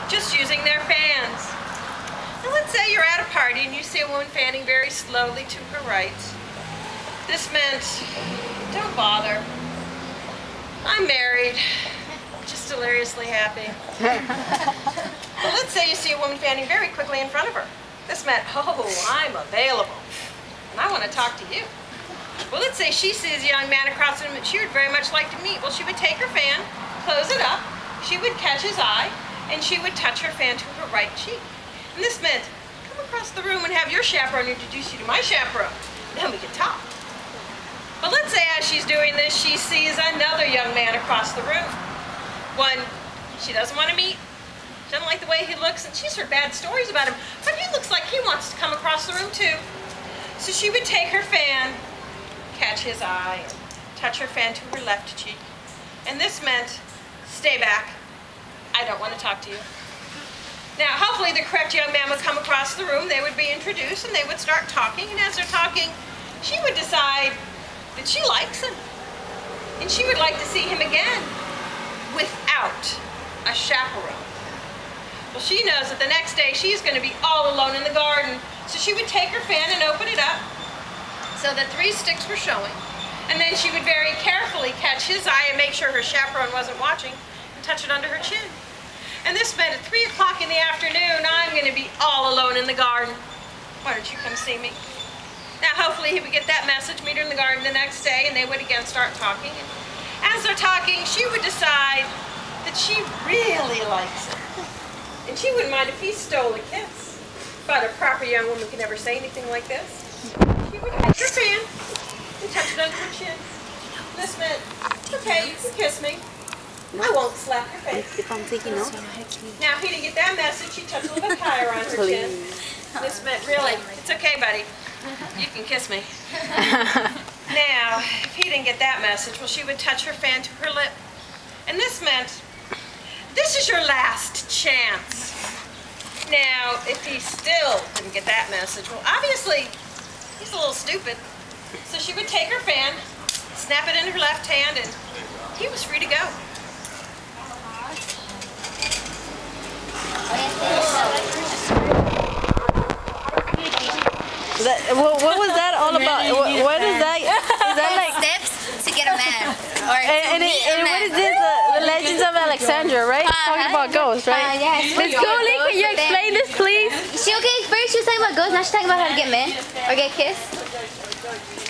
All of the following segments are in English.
just using their fans. Now let's say you're at a party and you see a woman fanning very slowly to her right. This meant, don't bother. I'm married, just deliriously happy. Well, let's say you see a woman fanning very quickly in front of her. This meant, oh, I'm available, and I want to talk to you. Well, let's say she sees a young man across the room that she would very much like to meet. Well, she would take her fan, close it up, she would catch his eye, and she would touch her fan to her right cheek. And this meant, come across the room and have your chaperone introduce you to my chaperone. Then we could talk. But let's say as she's doing this, she sees another young man across the room. One she doesn't want to meet. She doesn't like the way he looks, and she's heard bad stories about him. But he looks like he wants to come across the room too. So she would take her fan, catch his eye, and touch her fan to her left cheek. And this meant, stay back. I don't want to talk to you. Now, hopefully the correct young man would come across the room, they would be introduced, and they would start talking. And as they're talking, she would decide that she likes him. And she would like to see him again without a chaperone. Well, she knows that the next day she's going to be all alone in the garden. So she would take her fan and open it up so that 3 sticks were showing. And then she would very carefully catch his eye and make sure her chaperone wasn't watching and touch it under her chin. And this meant at 3 o'clock in the afternoon, I'm going to be all alone in the garden. Why don't you come see me? Now, hopefully he would get that message, meet her in the garden the next day, and they would again start talking. And as they're talking, she would decide that she really likes him. And she wouldn't mind if he stole a kiss. But a proper young woman could never say anything like this. She would catch her fan and touch it under her chin. This meant, okay, you can kiss me. I won't slap your face. If I'm taking notes. Now, if he didn't get that message, she touched a little bit higher on her chin. This meant, really, it's okay, buddy. You can kiss me. Now, if he didn't get that message, well, she would touch her fan to her lip. And this meant, this is your last chance. Now, if he still didn't get that message, well, obviously, he's a little stupid. So she would take her fan, snap it in her left hand, and he was free to go. What was that all about? What is that? Is that like steps to get a man? Or and what is this? The Legends of Alexandra, right? Talking about ghosts, right? Yes. Miss Cooley, can you explain this, please? She okay? First she was talking about ghosts, now she's talking about how to get men or get kissed.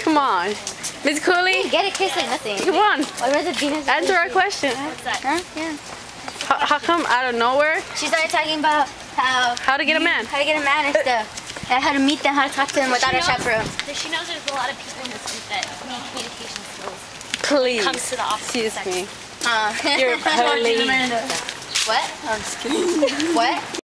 Come on, Miss Cooley. Get a kiss like nothing. Come on. Where's the Venus? Answer our question. What's that? Huh? Yeah. How come out of nowhere? She started talking about how to get a man. How to get a man and stuff. And how to meet them, how to talk to them without a chaperone. She knows there's a lot of people in this group that need communication skills. Please. Comes to the opposite Excuse sex. me. You're holy. What? I'm just kidding. What?